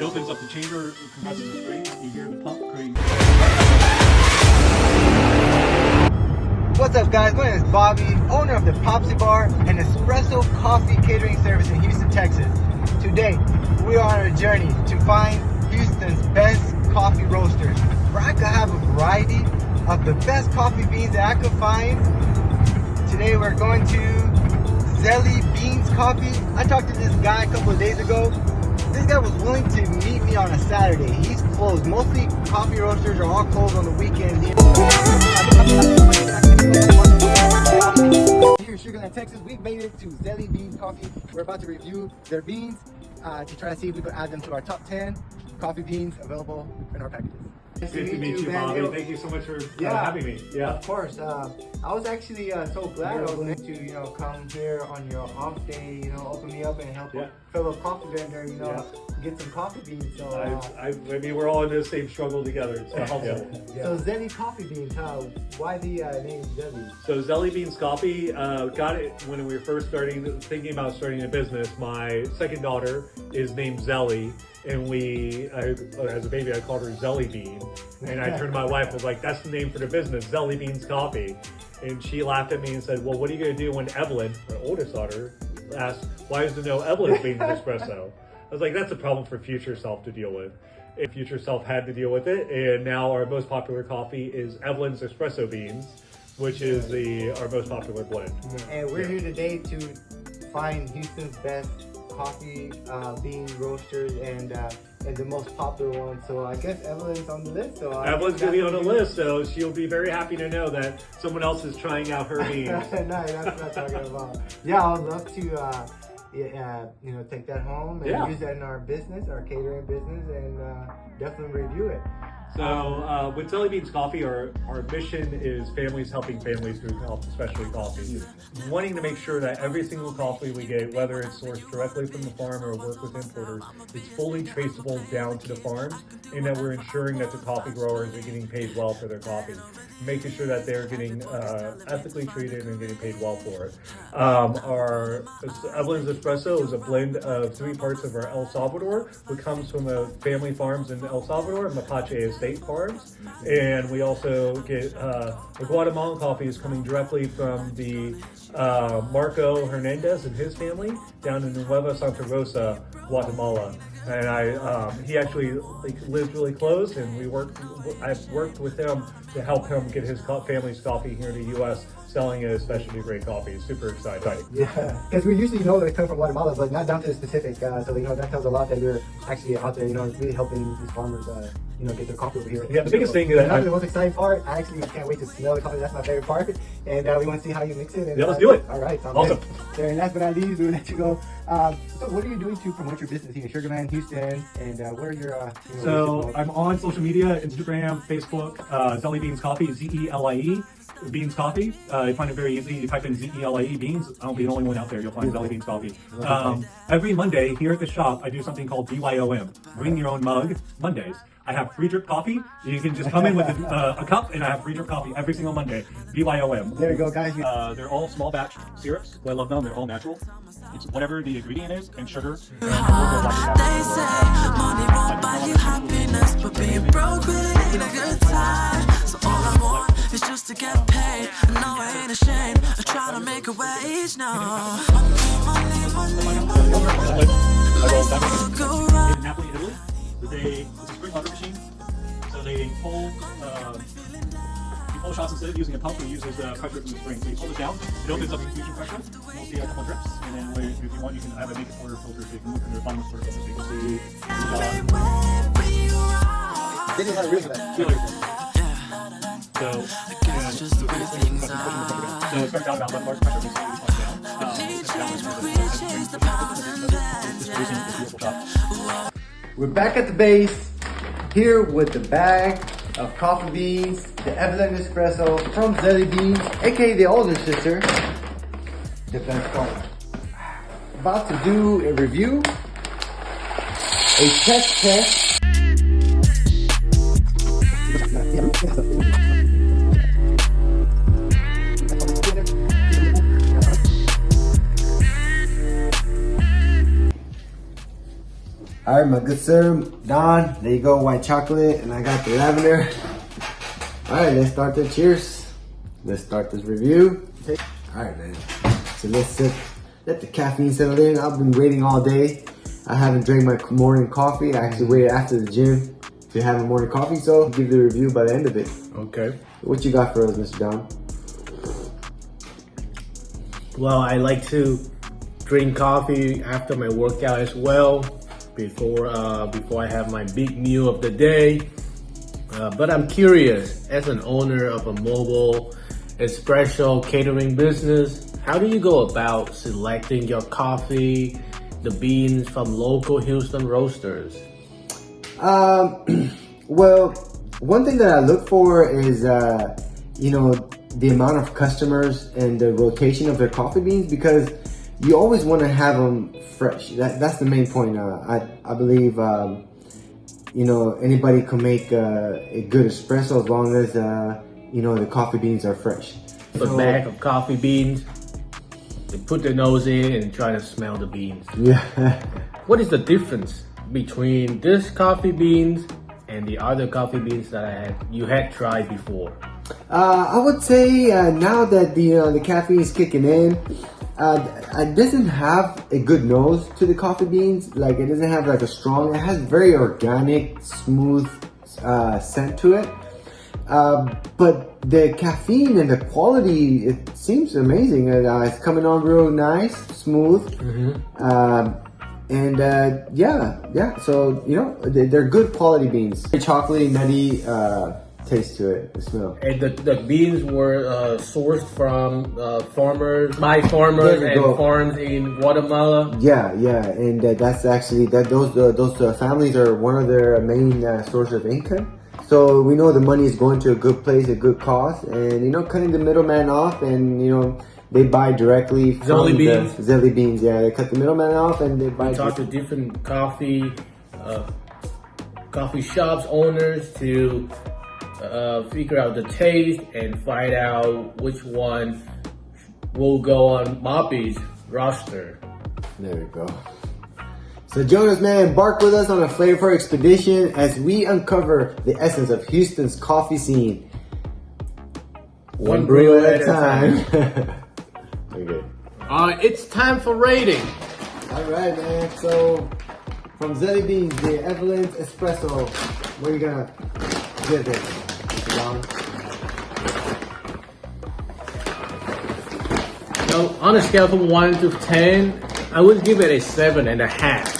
opens up the chamber, compresses the springs, you hear the pump creating. What's up guys, my name is Bobby, owner of the Popsy Bar and Espresso Coffee Catering Service in Houston, Texas. Today, we are on a journey to find Houston's best coffee roasters, where I could have a variety of the best coffee beans that I could find. Today we're going to Zelie Beans Coffee. I talked to this guy a couple of days ago. This guy was willing to meet me on a Saturday. He's closed. Mostly coffee roasters are all closed on the weekends here. Here in Sugar Land, Texas, we've made it to Zelie Beans Coffee. We're about to review their beans to try to see if we could add them to our top 10 coffee beans available in our packages. Nice to meet you, Bobby. Thank you so much for having me. Yeah, of course. I was actually so glad I was able to, come here on your off day, open me up and help a fellow coffee vendor, get some coffee beans. So I mean, we're all in the same struggle together. So So Zelie coffee beans, why the name Zelie? So Zelie Beans Coffee, got it when we were first thinking about starting a business. My second daughter is named Zelie. And as a baby, I called her Zelie Bean. And I turned to my wife and was like, that's the name for the business, Zelie Beans Coffee. And she laughed at me and said, well, what are you going to do when Evelyn, our oldest daughter, asked, why is there no Evelyn Beans Espresso? I was like, that's a problem for future self to deal with. And future self had to deal with it. And now our most popular coffee is Evelyn's Espresso Beans, which is our most popular blend. And we're here today to find Houston's best coffee bean roasters and the most popular one. So I guess Evelyn's on the list. So Evelyn's gonna be on the list, so she'll be very happy to know that someone else is trying out her beans. No, that's what I'm talking about. Yeah, I would love to take that home and use that in our business, our catering business, and definitely review it. So with Zelie Beans Coffee, our mission is families helping families through specialty coffee. Wanting to make sure that every single coffee we get, whether it's sourced directly from the farm or work with importers, it's fully traceable down to the farms, and that we're ensuring that the coffee growers are getting paid well for their coffee. Making sure that they're getting ethically treated and getting paid well for it. Our Evelyn's Espresso is a blend of 3 parts of our El Salvador, which comes from family farms in El Salvador, Mapache Estate Farms. And we also get the Guatemalan coffee is coming directly from the Marco Hernandez and his family down in Nueva Santa Rosa, Guatemala. And he actually lives really close, and I've worked with him to help him get his family's coffee here in the U.S. selling it as specialty grade coffee. It's super exciting. Yeah, because we usually know they come from Guatemala, but not down to the specific. So that tells a lot that you're actually out there, really helping these farmers, get their coffee over here. Yeah, the biggest thing is that the most exciting part. I actually can't wait to smell the coffee. That's my favorite part, and we want to see how you mix it. And, let's do it. All right, awesome. And last but not least, we'll let you go. So what are you doing to promote your business here in Sugar Land, Houston, and what are your? So I'm on social media, Instagram, Facebook, Zelie Beans Coffee, Z-E-L-I-E. Beans Coffee. You find it very easy. You type in Z-E-L-I-E Beans. I'll be the only one out there. You'll find Zelie Beans Coffee. Every Monday here at the shop, I do something called BYOM. Bring your own mug Mondays. I have free drip coffee. You can just come in with a cup, and I have free drip coffee every single Monday. BYOM. There you go, guys. They're all small batch syrups. I love them. They're all natural. It's whatever the ingredient is and sugar. They say money won't buy you happiness, but being broke really ain't a good time. So all I want is just to get paid. I know I ain't ashamed. I try to make a wage now. In Napoli, Italy, it's a spring butter machine. So they pull shots instead of using a pump. We use pressure from the spring. So you pull this down, it opens up infusion pressure. You'll see a couple drips, and then if you want, you can have a naked water filter, so you can look under the bottom of the filter, so you can see. They didn't have a real for that. So it starts out about 1 bar pressure, so you down. We're back at the base, here with the bag of coffee beans, the Evelyn Espresso from Zelie Beans, aka the older sister, the best coffee. About to do a review, a test. All right, my good sir, Don. There you go, white chocolate, and I got the lavender. All right, let's start the cheers. Let's start this review. All right, man. So let's let the caffeine settle in. I've been waiting all day. I haven't drank my morning coffee. I actually waited after the gym to have a morning coffee, so I'll give the review by the end of it. Okay. What you got for us, Mr. Don? Well, I like to drink coffee after my workout as well, before I have my big meal of the day. But I'm curious, as an owner of a mobile espresso catering business, how do you go about selecting your coffee, the beans from local Houston roasters? Well, one thing that I look for is, you know, the amount of customers and the rotation of their coffee beans, because you always want to have them fresh. That's the main point. I believe, you know, anybody can make a good espresso as long as, you know, the coffee beans are fresh. A bag of coffee beans, they put their nose in and try to smell the beans. Yeah. What is the difference between this coffee beans and the other coffee beans that you had tried before? I would say now that the caffeine is kicking in, it doesn't have a good nose to the coffee beans. Like, it doesn't have like a strong. It has very organic, smooth scent to it. But the caffeine and the quality, it seems amazing. It's coming on real nice, smooth. And yeah. So, you know, they're good quality beans. Chocolatey, nutty taste to it, the smell. And the beans were sourced from farmers and farms in Guatemala. Yeah, and that's actually those families are one of their main source of income. So we know the money is going to a good place, a good cause, and you know, cutting the middleman off, and you know, they buy directly from Zelie Beans. Zelie Beans. Yeah, they cut the middleman off and they buy. We talked to different coffee shops owners to figure out the taste and find out which one will go on Bobby's roster. There we go. So join us, man. Embark with us on a flavorful expedition as we uncover the essence of Houston's coffee scene. One brew at a time. Okay. It's time for rating. All right, man. So from Zelie Beans, the Evelyn's Espresso, what are you gonna give it? So on a scale from 1 to 10, I would give it a 7.5.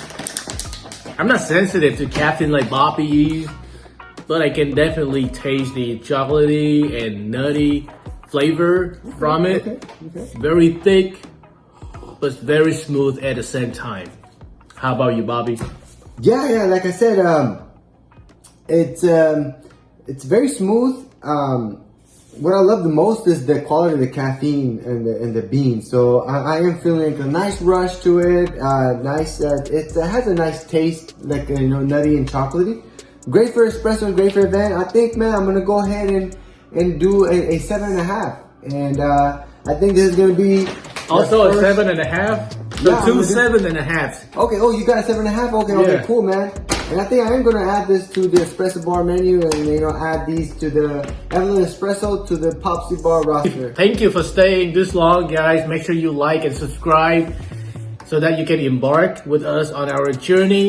I'm not sensitive to caffeine like Bobby is, but I can definitely taste the chocolatey and nutty flavor from it. Okay. Very thick, but very smooth at the same time. How about you, Bobby? Yeah. Like I said, it's very smooth. What I love the most is the quality of the caffeine and the beans. So I am feeling like a nice rush to it. It has a nice taste, like, you know, nutty and chocolatey. Great for espresso and great for event. I think, man, I'm gonna go ahead and do a 7.5. And I think this is gonna be also a 7.5. So yeah, 2 7.5s. Okay. Oh, you got a 7.5. Okay, Yeah. Cool, man. And I think I am gonna add this to the espresso bar menu, and you know, add these to the Evelyn Espresso to the Popsy Bar roster. Thank you for staying this long, guys. Make sure you like and subscribe so that you can embark with us on our journey.